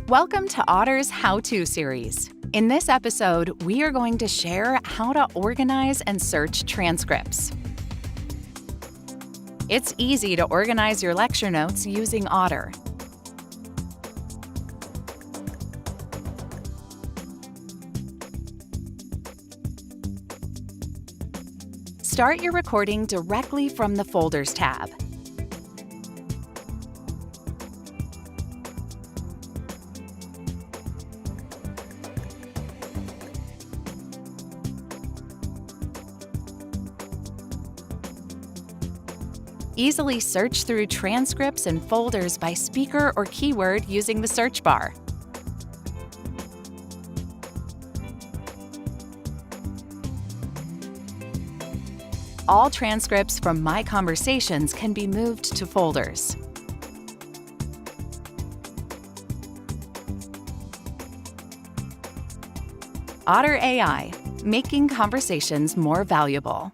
Welcome to Otter's How-To series. In this episode, we are going to share how to organize and search transcripts. It's easy to organize your lecture notes using Otter. Start your recording directly from the Folders tab. Easily search through transcripts and folders by speaker or keyword using the search bar. All transcripts from my conversations can be moved to folders. Otter AI, making conversations more valuable.